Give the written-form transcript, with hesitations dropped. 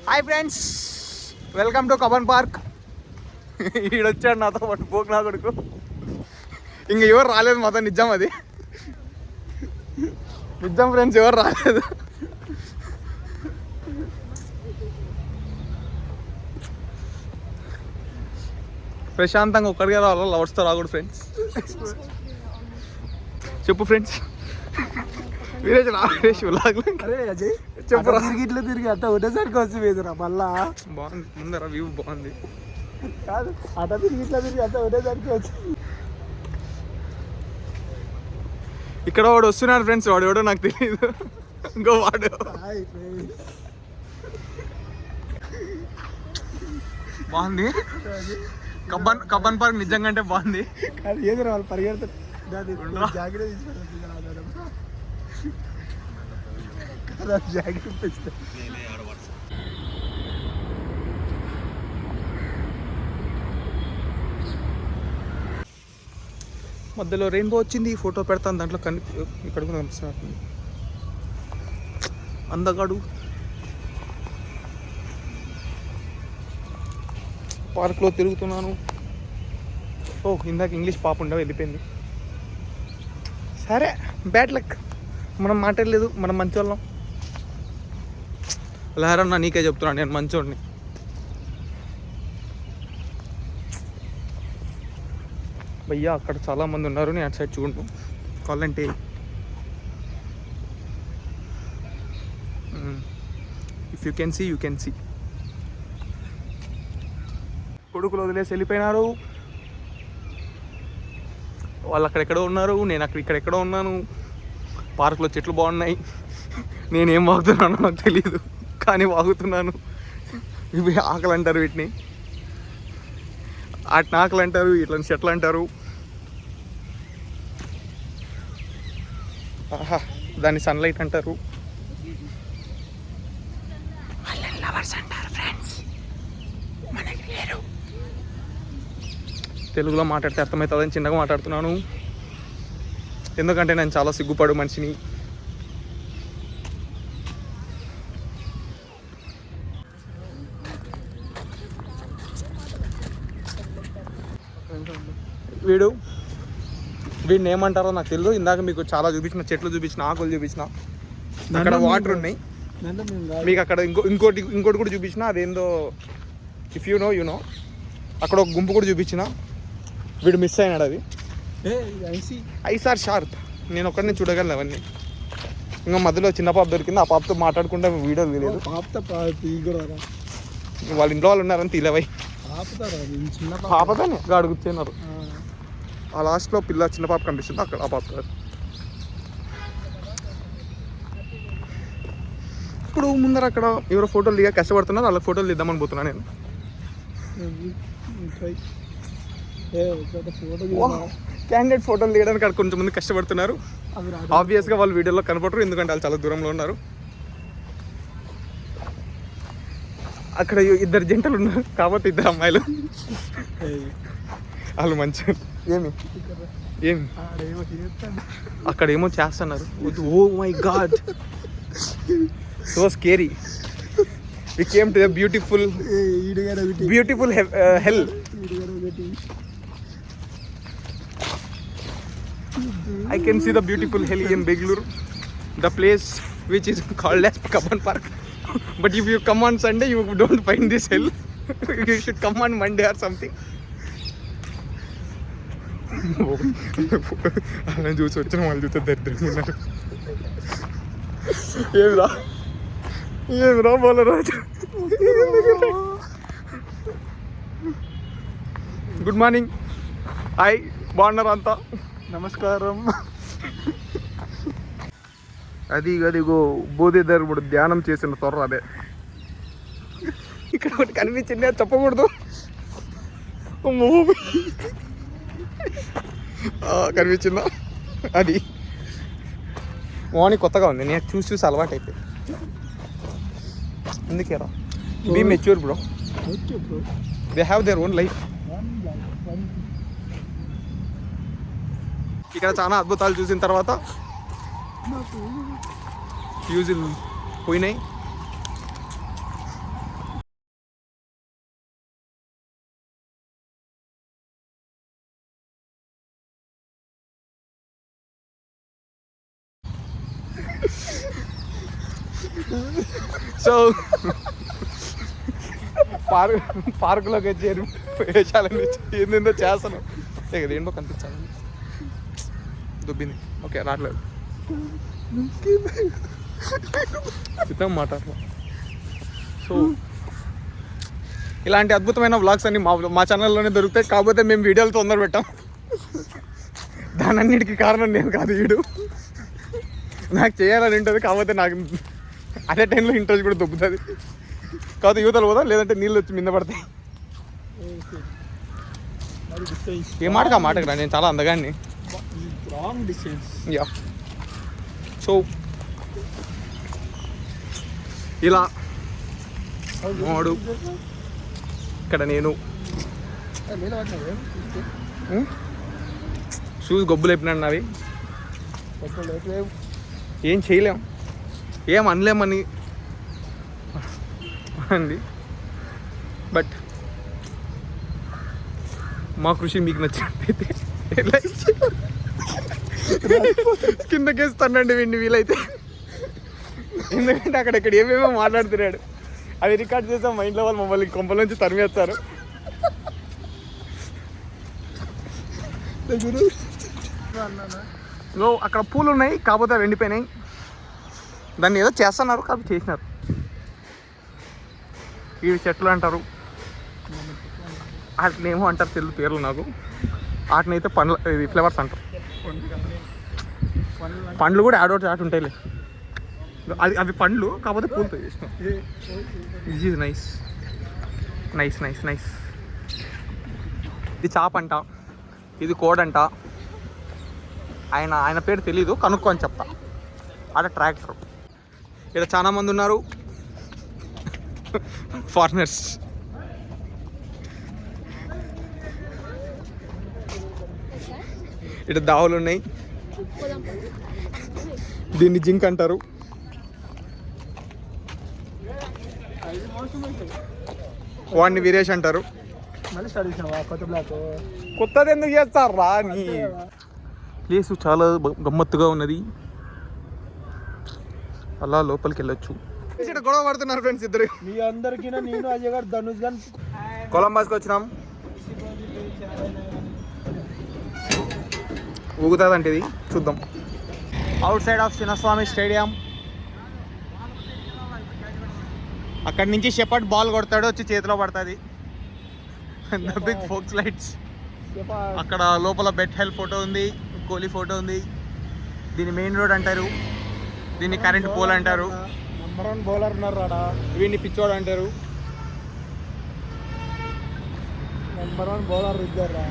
Hi friends, welcome to Cubbon park. ఈడొచ్చాడు నాతో పాటు పోక్ నా కొడుకు. ఇంక ఎవరు రాలేదు మాతో, నిజం అది నిజం ఫ్రెండ్స్, ఎవరు రాలేదు. ప్రశాంతంగా ఒక్కడిగా రావాలి, లవర్స్తో రాకూడదు ఫ్రెండ్స్. చెప్పు ఫ్రెండ్స్. వీరేజ్ రావేష్ చెప్పు. ఇట్లా తిరిగి అంతా ఒకటేసరికి వచ్చి వేదురా మళ్ళా. బాగుంది, ముందర వ్యూ బాగుంది. కాదు అట తిరిగి ఇట్లా తిరిగి అంతా ఒకటేసరికి వచ్చి. ఇక్కడ వాడు వస్తున్నాడు ఫ్రెండ్స్, వాడు ఎవడో నాకు తెలియదు. ఇంకో వాడు బాగుంది. కబ్బన్ పార్క్ నిజంగా అంటే బాగుంది. కానీ ఏదో వాళ్ళు పరిగెడతారు. జాగ్రత్త జాగ్రత్త. మధ్యలో రెయిన్బో వచ్చింది, ఫోటో పెడతాను దాంట్లో ఇక్కడ కూడా కనిపిస్తున్నట్టు అందగాడు. పార్క్లో తిరుగుతున్నాను. ఓ ఇందాక ఇంగ్లీష్ పాప ఉండవు, వెళ్ళిపోయింది. సరే, బ్యాడ్ లక్. మనం మాట్లాడలేదు, మనం మంచోళ్ళం. లహరన్న నీకే చెప్తున్నాను, నేను మంచోడిని. భయ్యా అక్కడ చాలామంది ఉన్నారు, నేను అటు సైడ్ చూడండి. కావాలంటే if you can see you can see. కొడుకులు వదిలేసి వెళ్ళిపోయినారు. వాళ్ళు అక్కడెక్కడో ఉన్నారు, నేను ఇక్కడెక్కడో ఉన్నాను. పార్కులో చెట్లు బాగున్నాయి. నేనేం వాగుతున్నానో నాకు తెలియదు, కానీ వాగుతున్నాను. ఇవి ఆకలి అంటారు, వీటిని వాటిని ఆకలి అంటారు, ఇట్లా చెట్లు అంటారు. ఆహా, దాన్ని సన్లైట్ అంటారు. లవర్స్ అంటారు ఫ్రెండ్స్, మనకి లేరు. తెలుగులో మాట్లాడితే అర్థమవుతుందని చిన్నగా మాట్లాడుతున్నాను, ఎందుకంటే నేను చాలా సిగ్గుపడు మనిషిని. వీడిని ఏమంటారో నాకు తెలియదు. ఇందాక మీకు చాలా చూపించిన, చెట్లు చూపించిన, ఆకులు చూపించిన, అక్కడ వాటర్ ఉన్నాయి. మీకు అక్కడ ఇంకోటి కూడా చూపించిన, అదేందో ఇఫ్ యూ నో అక్కడ ఒక గుంపు కూడా చూపించిన. వీడు మిస్ అయినాడు. అది ఐసార్ షార్ప్. నేను ఒక్కడిని చూడగలను అవన్నీ. ఇంకా మధ్యలో చిన్న పాప దొరికింది, ఆ పాపతో మాట్లాడుకుంటే వీడియో తెలియదు. వాళ్ళ ఇంట్లో వాళ్ళు ఉన్నారని తీలవై పాపతోనే గాడు కూర్చున్నారు. ఆ లాస్ట్లో చిన్న పాప కనిపిస్తుంది, అక్కడ ఆ పాప. ఇప్పుడు ముందర అక్కడ ఎవరో ఫోటోలు దిగా కష్టపడుతున్నారు, వాళ్ళకి ఫోటోలు తీద్దామని పోతున్నాను నేను. క్యాండిడేట్ ఫోటోలు తీయడానికి అక్కడ కొంచెం మంది కష్టపడుతున్నారు. ఆబ్వియస్గా వాళ్ళు వీడియోలో కనపడరు, ఎందుకంటే వాళ్ళు చాలా దూరంలో ఉన్నారు. అక్కడ ఇద్దరు జంటలు ఉన్నారు, కాబట్టి ఇద్దరు అమ్మాయిలు. వాళ్ళు మంచిగా ఏమి అక్కడ ఏమో చేస్తున్నారు. Oh my God, so scary. We came to a beautiful hell. I can see the beautiful hell in Bengaluru, the place which is called as Kaban Park. But if you come on Sunday, you don't find this hell. You should come on Monday or something. అలా చూసి వచ్చిన వాళ్ళు చూస్తే దరిద్రంగా ఉన్నారు. ఏమిరా బోలరాజు. Good morning. Hi, బాగున్నారు అంతా? నమస్కారం. అదిగో బోధిధర్ముడు ధ్యానం చేసిన త్వర అదే. ఇక్కడ ఒకటి కనిపించింది, అది చెప్పకూడదు. కనిపించిందా? అది మార్నింగ్ కొత్తగా ఉంది, నేను చూసి అలవాటు అయిపోయింది. అందుకేరా be mature bro. They have their own life. ఇక్కడ చాలా అద్భుతాలు చూసిన తర్వాత ఫ్యూజులు పోయినాయి. సో పార్కులోకి వచ్చారు వేషాలని ఏందో చేస్తాను ఇక ఏంటో కనిపించాలి దుబ్బింది ఓకే రావట్లేదు చిత్తం మాట్లాడలే సో ఇలాంటి అద్భుతమైన వ్లాగ్స్ అన్ని మా ఛానల్లోనే దొరుకుతాయి కాకపోతే మేము వీడియోలు తొందర పెట్టాం దానన్నిటికీ కారణం నేను కాదు వీడు నాకు చేయాలని ఉంటుంది కాకపోతే నాకు అదే టైంలో ఇంట్రెస్ట్ కూడా దొబ్బుతుంది కాకపోతే యువతలు పోదా లేదంటే నీళ్ళు వచ్చి మింద పడతాయి ఏ మాటకు ఆ మాటకు రా నేను చాలా అందగాన్ని యా సో ఇలా మోడు ఇక్కడ నేను షూస్ గొబ్బులు అయిపోయినాడు నావి ఏం చేయలేం ఏం అనలేమని అండి బట్ మా కృషి మీకు నచ్చినట్టయితే కిందకేస్తానండి వీడిని వీలైతే ఎందుకంటే అక్కడెక్కడ ఏమేమో మాట్లాడుతున్నాడు అవి రికార్డ్ చేసాం మా ఇంట్లో వాళ్ళు మమ్మల్ని కొంపల నుంచి తరిమేస్తారు అక్కడ పూలు ఉన్నాయి కాకపోతే అవి ఎండిపోయినాయి దాన్ని ఏదో చేస్తున్నారు కాబట్టి చేసినారు ఇవి చెట్లు అంటారు వాటిని ఏమో అంటారు తెలుగు పేర్లు నాకు వాటిని అయితే పండ్ల ఇది ఫ్లేవర్స్ అంటారు పండ్లు కూడా ఆట ఉంటాయిలే అవి పండ్లు కాకపోతే పూలతో చేసినాం this is nice nice nice nice ఇది చాప్ అంట ఇది కోడ్ అంట ఆయన పేరు తెలీదు కనుక్కో అని చెప్తా అక్కడ ట్రాక్టర్ ఇక్కడ చాలా మంది ఉన్నారు ఫారినర్స్ ఇక్కడ దావులు ఉన్నాయి దీన్ని జింక్ అంటారు వాడిని వీరేష్ అంటారు కొత్తది ఎందుకు చేస్తారు రా నీ ప్లేస్ చాలా గమ్మత్తుగా ఉన్నది అలా లోపలికి వెళ్ళొచ్చు గొడవ పడుతున్నారు ఫ్రెండ్స్ ఇద్దరు మీ అందరికీ నేను అజయ్ గారు ధనుష్ గారు కొలంబస్కి వచ్చినాం ఊగుతుందంటే ఇది చూద్దాం out side of Chinnaswamy stadium అక్కడి నుంచి షెపర్డ్ బాల్ కొడతాడు వచ్చి చేతిలో పడుతుంది బిగ్ ఫోక్స్ లైట్స్ అక్కడ లోపల బెట్ హెల్ ఫోటో ఉంది కోహ్లీ ఫోటో ఉంది దీన్ని మెయిన్ రోడ్ అంటారు దీన్ని కరెంట్ పోల్ అంటారు నెంబర్ 1 బౌలర్ ఉన్నారు రాడా వీడిని పిచ్చోడు అంటారు నెంబర్ 1 బౌలర్ ఇద్దరు